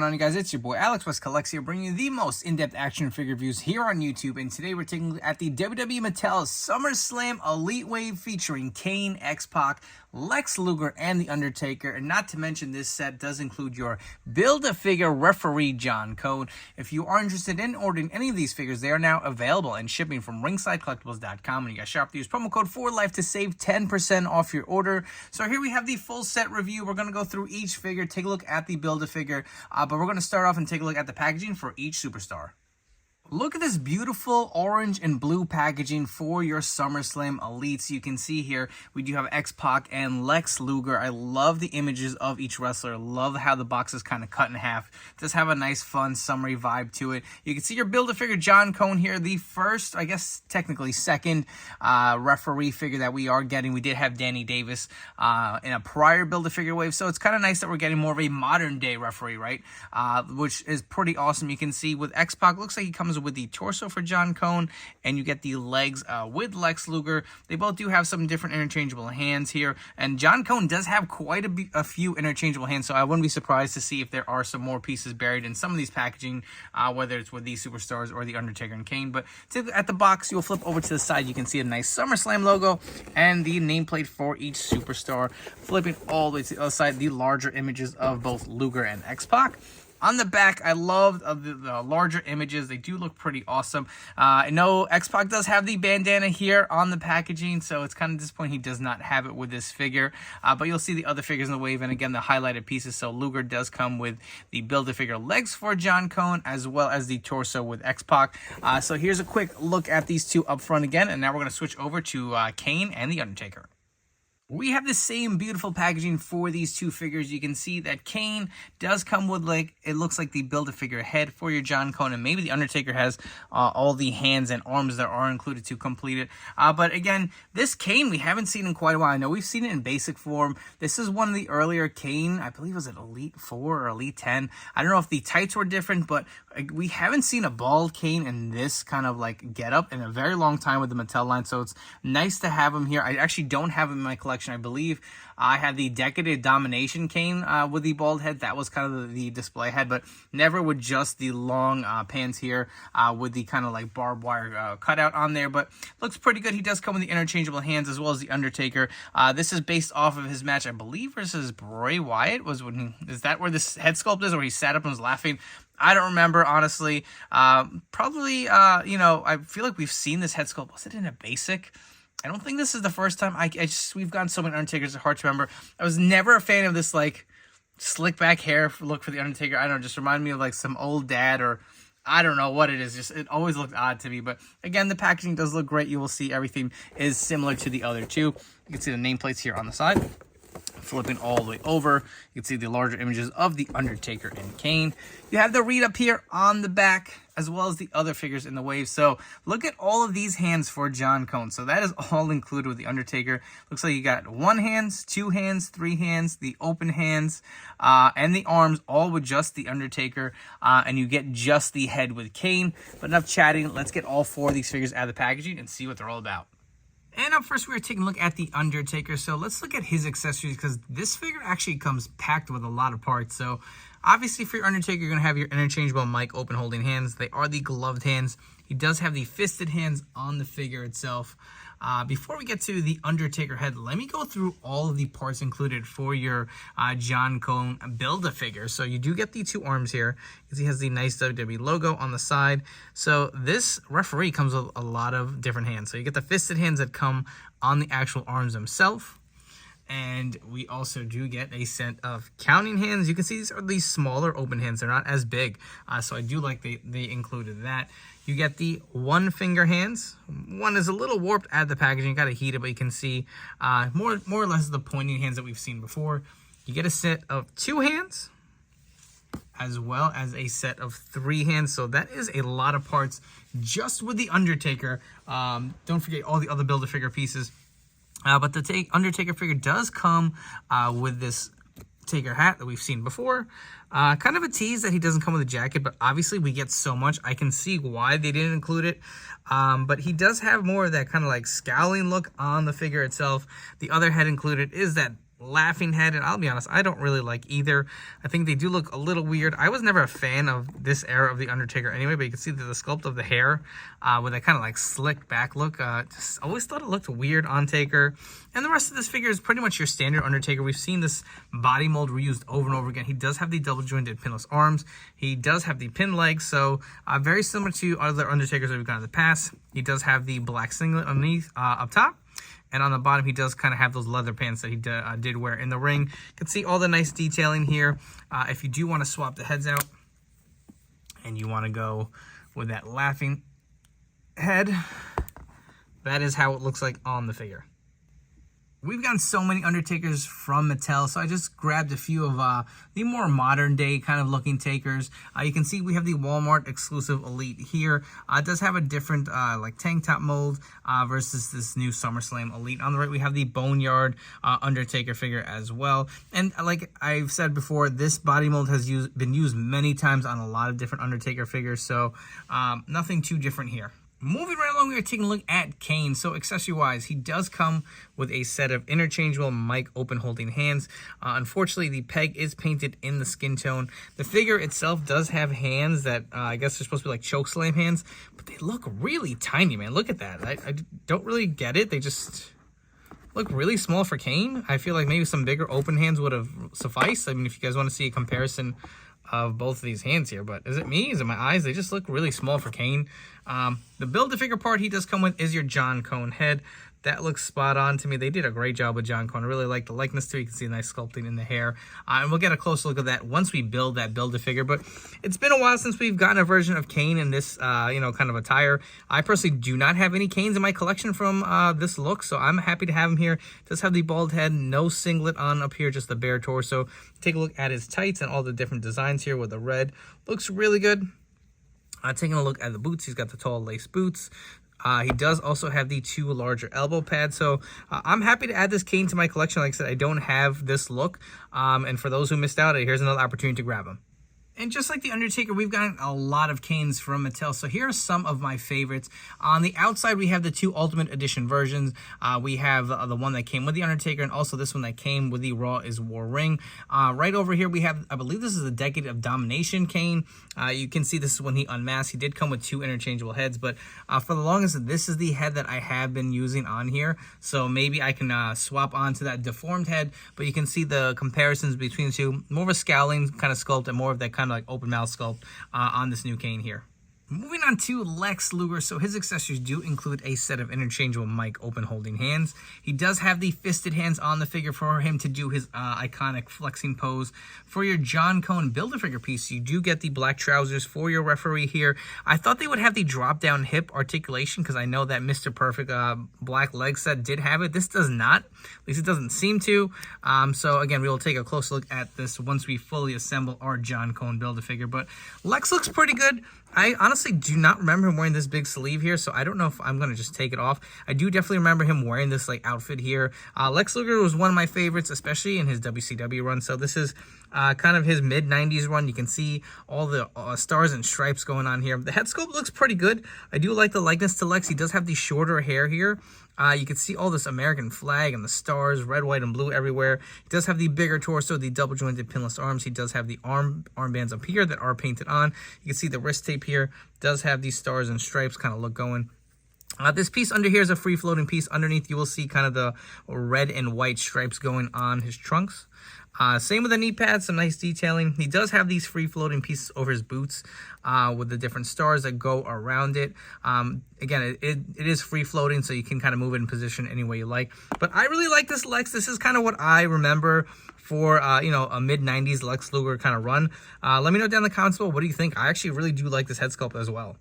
on, you guys? It's your boy Alex West Collects here, bringing you the most in-depth action figure reviews here on YouTube. And today we're taking a look at the WWE Mattel Summerslam Elite Wave featuring Kane XPac, Lex Luger, and The Undertaker. And not to mention, this set does include your Build-A-Figure referee John Cone. If you are interested in ordering any of these figures, they are now available and shipping from ringsidecollectibles.com. And you guys shop to use promo code FORLIFE to save 10% off your order. So here we have the full set review. We're going to go through each figure, take a look at the Build-A-Figure, but we're going to start off and take a look at the packaging for each superstar. Look at this beautiful orange and blue packaging for your SummerSlam Elites. You can see here we do have X-Pac and Lex Luger. I love the images of each wrestler. Love how the box is kind of cut in half. Does have a nice, fun, summery vibe to it. You can see your Build-A-Figure John Cone here. The first, I guess technically second referee figure that we are getting. We did have Danny Davis in a prior Build-A-Figure wave, so it's kind of nice that we're getting more of a modern day referee, right? Which is pretty awesome. You can see with X-Pac, looks like he comes with the torso for John Cone, and you get the legs with Lex Luger. They both do have some different interchangeable hands here, and John Cone does have quite a few interchangeable hands, so I wouldn't be surprised to see if there are some more pieces buried in some of these packaging, whether it's with these superstars or the Undertaker and Kane. But at the box, you'll flip over to the side, you can see a nice SummerSlam logo and the nameplate for each superstar. Flipping all the way to the other side, the larger images of both Luger and X-Pac. On the back, I love the larger images. They do look pretty awesome. I know X-Pac does have the bandana here on the packaging, so it's kind of disappointing he does not have it with this figure. But you'll see the other figures in the wave, and again, the highlighted pieces. So Luger does come with the Build-A-Figure legs for John Cone, as well as the torso with X-Pac. So here's a quick look at these two up front again, and now we're going to switch over to Kane and The Undertaker. We have the same beautiful packaging for these two figures. You can see that Kane does come with, like, it looks like the Build-A-Figure head for your John Cone, and maybe the Undertaker has all the hands and arms that are included to complete it. But again, this Kane we haven't seen in quite a while. I know we've seen it in basic form. This is one of the earlier Kane, I believe it was at Elite 4 or Elite 10. I don't know if the tights were different, but we haven't seen a bald Kane in this kind of like getup in a very long time with the Mattel line, so it's nice to have him here. I actually don't have him in my collection. I believe I had the Decadent Domination Kane with the bald head. That was kind of the display head, but never with just the long pants here with the kind of like barbed wire cutout on there. But looks pretty good. He does come with the interchangeable hands as well as the Undertaker. This is based off of his match, I believe, versus Bray Wyatt. Is that where this head sculpt is, where he sat up and was laughing? I don't remember, honestly. Probably, you know, I feel like we've seen this head sculpt. Was it in a basic? I don't think this is the first time. We've gotten so many Undertakers, it's hard to remember. I was never a fan of this, like, slick back hair look for the Undertaker. I don't know, just reminded me of, like, some old dad, or I don't know what it is. Just, it always looked odd to me. But, again, the packaging does look great. You will see everything is similar to the other two. You can see the nameplates here on the side. Flipping all the way over, you can see the larger images of the Undertaker and Kane. You have the read up here on the back, as well as the other figures in the wave. So look at all of these hands for John Cone. So that is all included with the Undertaker. Looks like you got 1 hand, 2 hands, 3 hands, the open hands, and the arms, all with just the Undertaker. And you get just the head with Kane. But enough chatting. Let's get all 4 of these figures out of the packaging and see what they're all about. And up first, we're taking a look at the Undertaker. So let's look at his accessories, because this figure actually comes packed with a lot of parts. So obviously for your Undertaker, you're going to have your interchangeable mic open holding hands. They are the gloved hands. He does have the fisted hands on the figure itself. Before we get to the Undertaker head, let me go through all of the parts included for your John Cone Build-A-Figure. So you do get the 2 arms here, because he has the nice WWE logo on the side. So this referee comes with a lot of different hands. So you get the fisted hands that come on the actual arms themselves. And we also do get a set of counting hands. You can see these are these smaller open hands. They're not as big. So I do like they included that. You get the 1 finger hands. One is a little warped at the packaging. You got to heat it, but you can see more or less the pointing hands that we've seen before. You get a set of 2 hands, as well as a set of 3 hands. So that is a lot of parts just with the Undertaker. Don't forget all the other Build-A-Figure pieces. But the Undertaker figure does come with this Taker hat that we've seen before. Kind of a tease that he doesn't come with a jacket, but obviously we get so much. I can see why they didn't include it. But he does have more of that kind of like scowling look on the figure itself. The other head included is that laughing head, and I'll be honest, I don't really like either. I think they do look a little weird. I was never a fan of this era of The Undertaker anyway, but you can see that the sculpt of the hair with that kind of like slick back look, just always thought it looked weird on Taker. And the rest of this figure is pretty much your standard Undertaker. We've seen this body mold reused over and over again. He does have the double jointed pinless arms. He does have the pin legs, so very similar to other Undertakers that we've got in the past. He does have the black singlet underneath up top. And on the bottom, he does kind of have those leather pants that he did wear in the ring. You can see all the nice detailing here. If you do want to swap the heads out and you want to go with that laughing head, that is how it looks like on the figure. We've gotten so many Undertakers from Mattel, so I just grabbed a few of the more modern day kind of looking Takers. You can see we have the Walmart exclusive Elite here. It does have a different like tank top mold versus this new SummerSlam Elite. On the right, we have the Boneyard Undertaker figure as well. And like I've said before, this body mold has been used many times on a lot of different Undertaker figures, so nothing too different here. Moving right along, we are taking a look at Kane. So accessory-wise, he does come with a set of interchangeable mic open holding hands. Unfortunately, the peg is painted in the skin tone. The figure itself does have hands that I guess they're supposed to be like chokeslam hands, but they look really tiny, man. Look at that. I don't really get it. They just look really small for Kane. I feel like maybe some bigger open hands would have sufficed. I mean, if you guys want to see a comparison of both of these hands here, but is it me? Is it my eyes? They just look really small for Kane. The Build-A-Figure part he does come with is your John Cone head. That looks spot on to me. They did a great job with John Cone. I really like the likeness too. You can see a nice sculpting in the hair. And we'll get a closer look at that once we build that Build-A-Figure. But it's been a while since we've gotten a version of Kane in this, you know, kind of attire. I personally do not have any Kanes in my collection from this look, so I'm happy to have him here. Does have the bald head, no singlet on up here, just the bare torso. Take a look at his tights and all the different designs here with the red. Looks really good. Taking a look at the boots, he's got the tall lace boots. He does also have the two larger elbow pads. So I'm happy to add this Kane to my collection. Like I said, I don't have this look. And for those who missed out, here's another opportunity to grab him. And just like The Undertaker, we've gotten a lot of Kanes from Mattel. So here are some of my favorites. On the outside, we have the two Ultimate Edition versions. We have the one that came with The Undertaker, and also this one that came with the Raw is War ring. Right over here, we have, I believe this is the Decade of Domination Kane. You can see this is when he unmasked. He did come with two interchangeable heads, but for the longest, this is the head that I have been using on here. So maybe I can swap onto that deformed head, but you can see the comparisons between the two. More of a scowling kind of sculpt and more of that kind of like open mouth sculpt on this new Kane here. Moving on to Lex Luger. So his accessories do include a set of interchangeable mic open holding hands. He does have the fisted hands on the figure for him to do his iconic flexing pose. For your John Cone Build-A-Figure piece, you do get the black trousers for your referee here. I thought they would have the drop down hip articulation because I know that Mr. Perfect black leg set did have it. This does not. At least it doesn't seem to. So again, we will take a closer look at this once we fully assemble our John Cone Build-A-Figure. But Lex looks pretty good. I honestly do not remember him wearing this big sleeve here, so I don't know if I'm going to just take it off. I do definitely remember him wearing this like outfit here. Lex Luger was one of my favorites, especially in his WCW run. So this is kind of his mid-90s run. You can see all the stars and stripes going on here. The head sculpt looks pretty good. I do like the likeness to Lex. He does have the shorter hair here. You can see all this American flag and the stars, red, white, and blue everywhere. He does have the bigger torso, the double-jointed pinless arms. He does have the armbands up here that are painted on. You can see the wrist tape here does have these stars and stripes kind of look going. This piece under here is a free-floating piece. Underneath, you will see kind of the red and white stripes going on his trunks. Same with the knee pads, some nice detailing. He does have these free-floating pieces over his boots with the different stars that go around it. Again, it is free-floating, so you can kind of move it in position any way you like. But I really like this Lex. This is kind of what I remember for, you know, a mid-90s Lex Luger kind of run. Let me know down in the comments below, what do you think? I actually really do like this head sculpt as well.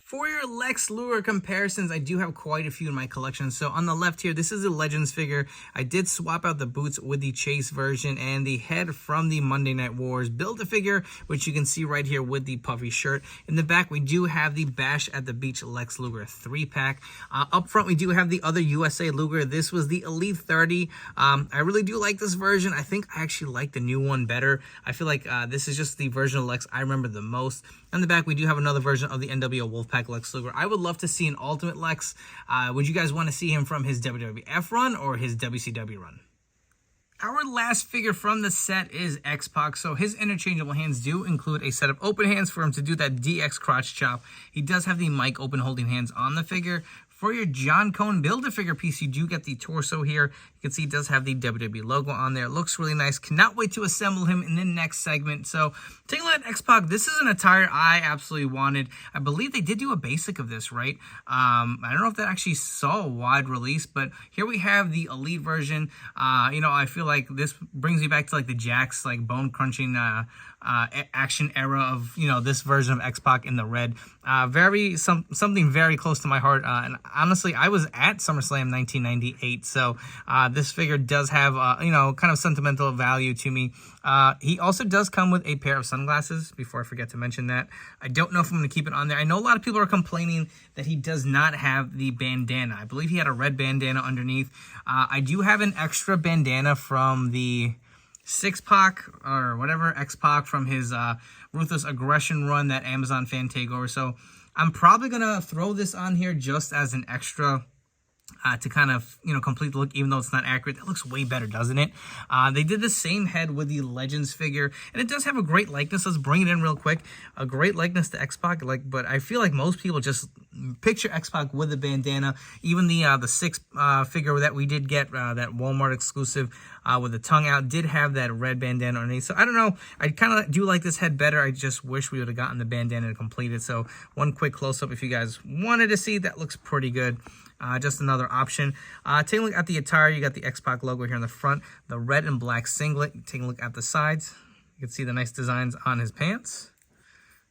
For your Lex Luger comparisons, I do have quite a few in my collection. So on the left here, this is a Legends figure. I did swap out the boots with the Chase version and the head from the Monday Night Wars Build-A-Figure, which you can see right here with the puffy shirt. In the back, we do have the Bash at the Beach Lex Luger 3-pack. Up front, we do have the other USA Luger. This was the Elite 30. I really do like this version. I think I actually like the new one better. I feel like this is just the version of Lex I remember the most. In the back, we do have another version of the NWO Wolfpack Lex Luger. I would love to see an Ultimate Lex. Would you guys want to see him from his WWF run or his WCW run? Our last figure from the set is X-Pac, so his interchangeable hands do include a set of open hands for him to do that DX crotch chop. He does have the mic open holding hands on the figure. For your John Cone Build-A-Figure piece, you do get the torso here. You can see he does have the WWE logo on there. It looks really nice. Cannot wait to assemble him in the next segment. So, take a look at X-Pac. This is an attire I absolutely wanted. I believe they did do a basic of this, right? I don't know if that actually saw a wide release, but here we have the Elite version. You know, I feel like this brings me back to like the Jax, like bone-crunching action era of, you know, this version of X-Pac in the red. Something very close to my heart, and honestly, I was at SummerSlam 1998, so this figure does have, you know, kind of sentimental value to me. He also does come with a pair of sunglasses, before I forget to mention that. I don't know if I'm going to keep it on there. I know a lot of people are complaining that he does not have the bandana. I believe he had a red bandana underneath. I do have an extra bandana from the Six-Pac or whatever, X-Pac from his Ruthless Aggression run, that Amazon fan takeover. So I'm probably going to throw this on here just as an extra to kind of, you know, complete the look, even though it's not accurate. That looks way better, doesn't it? They did the same head with the Legends figure, and it does have a great likeness. Let's bring it in real quick. A great likeness to X-Pac, but I feel like most people just picture X-Pac with a bandana. Even the Six figure that we did get, that Walmart exclusive with the tongue out, did have that red bandana underneath. So I don't know. I kind of do like this head better. I just wish we would have gotten the bandana to complete it. So one quick close-up if you guys wanted to see. That looks pretty good. Just another option. Taking a look at the attire, you got the X-Pac logo here in the front, the red and black singlet. Taking a look at the sides, you can see the nice designs on his pants.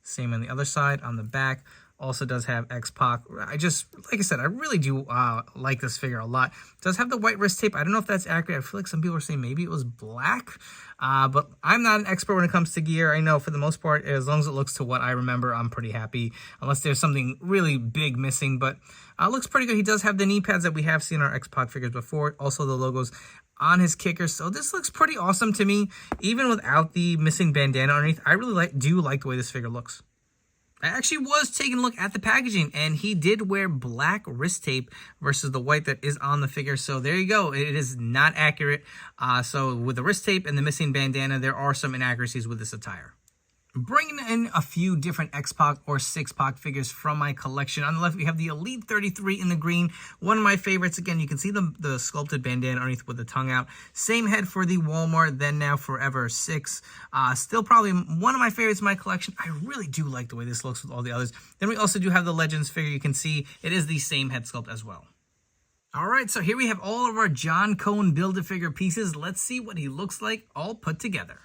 Same on the other side, on the back. Also does have X-Pac. Like I said, I really do like this figure a lot. Does have the white wrist tape. I don't know if that's accurate. I feel like some people are saying maybe it was black. But I'm not an expert when it comes to gear. I know for the most part, as long as it looks to what I remember, I'm pretty happy. Unless there's something really big missing. But looks pretty good. He does have the knee pads that we have seen on our X-Pac figures before. Also the logos on his kicker. So this looks pretty awesome to me. Even without the missing bandana underneath, I really do like the way this figure looks. I actually was taking a look at the packaging, and he did wear black wrist tape versus the white that is on the figure. So there you go. It is not accurate. So with the wrist tape and the missing bandana, there are some inaccuracies with this attire. Bringing in a few different X-Pac or Six-Pac figures from my collection. On the left, we have the Elite 33 in the green. One of my favorites. Again, you can see the sculpted bandana underneath with the tongue out. Same head for the Walmart, Then Now Forever 6. Still probably one of my favorites in my collection. I really do like the way this looks with all the others. Then we also do have the Legends figure. You can see it is the same head sculpt as well. All right, so here we have all of our John Cone Build-A-Figure pieces. Let's see what he looks like all put together.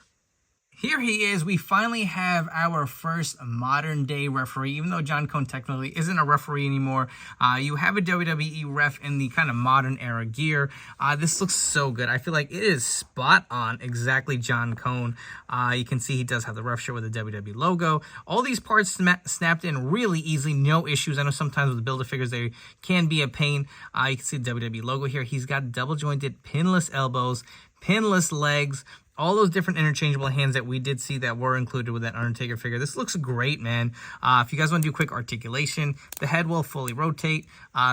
Here he is. We finally have our first modern day referee, even though John Cone technically isn't a referee anymore. You have a WWE ref in the kind of modern era gear. This looks so good. I feel like it is spot on, exactly John Cone. You can see he does have the ref shirt with the WWE logo. All these parts snapped in really easily, no issues. I know sometimes with the Build-A-Figures, they can be a pain. You can see the WWE logo here. He's got double jointed pinless elbows, pinless legs, all those different interchangeable hands that we did see that were included with that Undertaker figure. This looks great, man. If you guys want to do quick articulation, the head will fully rotate.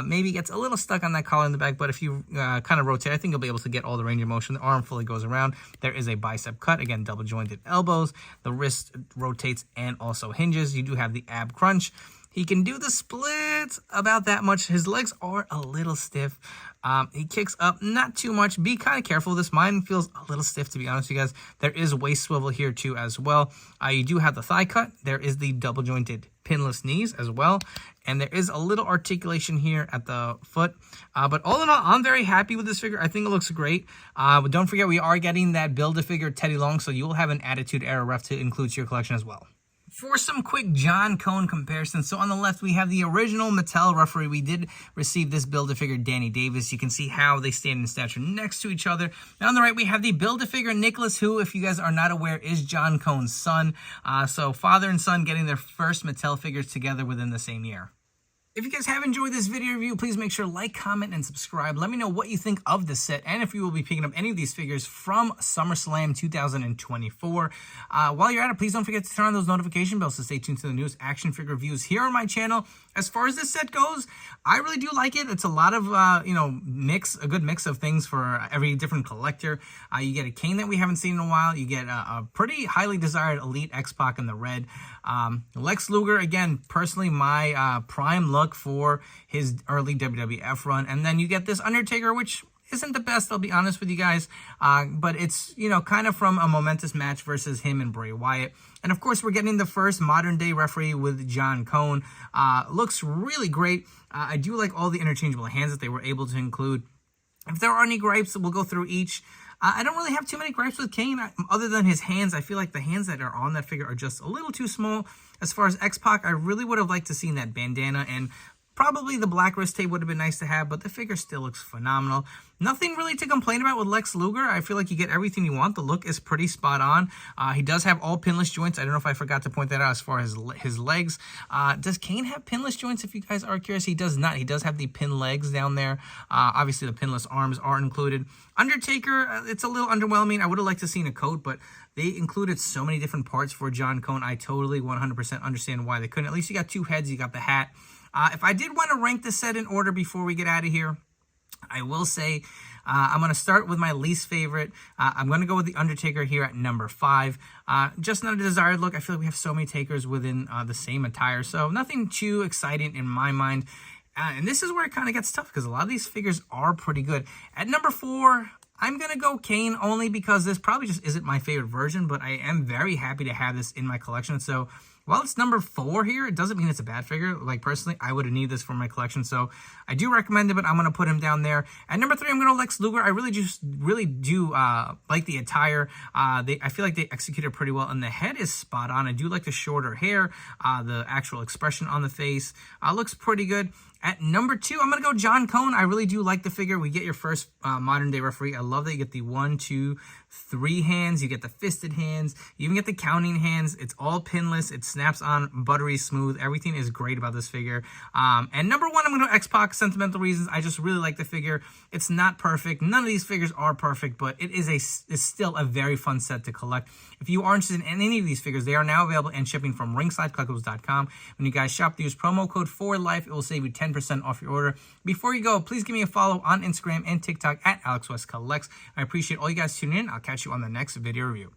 Maybe gets a little stuck on that collar in the back, but if you kind of rotate, I think you'll be able to get all the range of motion. The arm fully goes around. There is a bicep cut. Again, double jointed elbows. The wrist rotates and also hinges. You do have the ab crunch. He can do the splits about that much. His legs are a little stiff. He kicks up not too much. Be kind of careful with this. Mine feels a little stiff, to be honest with you guys. There is waist swivel here too as well. You do have the thigh cut. There is the double jointed pinless knees as well. And there is a little articulation here at the foot. But all in all, I'm very happy with this figure. I think it looks great. But don't forget, we are getting that Build-A-Figure Teddy Long, so you'll have an Attitude Era ref to include to your collection as well. For some quick John Cone comparisons, so on the left we have the original Mattel referee. We did receive this Build-A-Figure Danny Davis. You can see how they stand in stature next to each other. And on the right we have the Build-A-Figure Nicholas, who, if you guys are not aware, is John Cone's son. So father and son getting their first Mattel figures together within the same year. If you guys have enjoyed this video review, please make sure to like, comment, and subscribe. Let me know what you think of the set and if you will be picking up any of these figures from SummerSlam 2024. While you're at it, please don't forget to turn on those notification bells to stay tuned to the newest action figure reviews here on my channel. As far as this set goes, I really do like it. It's a lot of, a good mix of things for every different collector. You get a Kane that we haven't seen in a while. You get a pretty highly desired Elite XPac in the red. Lex Luger, again, personally, my prime look for his early WWF run. And then you get this Undertaker, which isn't the best, I'll be honest with you guys. But it's, kind of from a momentous match versus him and Bray Wyatt. And of course, we're getting the first modern day referee with John Cone. Looks really great. I do like all the interchangeable hands that they were able to include. If there are any gripes, we'll go through each. I don't really have too many gripes with Kane, other than his hands. I feel like the hands that are on that figure are just a little too small. As far as X-Pac, I really would have liked to see that bandana, and probably the black wrist tape would have been nice to have, but the figure still looks phenomenal. Nothing really to complain about with Lex Luger. I feel like you get everything you want. The look is pretty spot on. He does have all pinless joints. I don't know if I forgot to point that out as far as his legs. Does Kane have pinless joints, if you guys are curious? He does not. He does have the pin legs down there. Obviously, the pinless arms are included. Undertaker, it's a little underwhelming. I would have liked to seen a coat, but they included so many different parts for John Cone. I totally 100% understand why they couldn't. At least you got two heads. You got the hat. If I did want to rank the set in order before we get out of here, I will say I'm going to start with my least favorite. I'm going to go with the Undertaker here at number 5. Just not a desired look. I feel like we have so many takers within the same attire, so nothing too exciting in my mind. And this is where it kind of gets tough because a lot of these figures are pretty good. At number 4, I'm going to go Kane only because this probably just isn't my favorite version, but I am very happy to have this in my collection. So while it's number 4 here, it doesn't mean it's a bad figure. Like, personally, I would have needed this for my collection, so I do recommend it, but I'm going to put him down there. At number 3, I'm going to Lex Luger. I really do like the attire. I feel like they executed pretty well, and the head is spot on. I do like the shorter hair, the actual expression on the face. Looks pretty good. At number 2, I'm going to go John Cone. I really do like the figure. We get your first modern-day referee. I love that you get the 1, 2, 3 hands. You get the fisted hands. You even get the counting hands. It's all pinless. It snaps on buttery smooth. Everything is great about this figure. And number 1, I'm going to go X-Pac. Sentimental reasons. I just really like the figure. It's not perfect. None of these figures are perfect, but it's still a very fun set to collect. If you are interested in any of these figures, they are now available and shipping from ringsidecollectibles.com. When you guys shop, use promo code FORLIFE. It will save you 10% off your order. Before you go, please give me a follow on Instagram and TikTok at AlexWestCollects. I appreciate all you guys tuning in. I'll catch you on the next video review.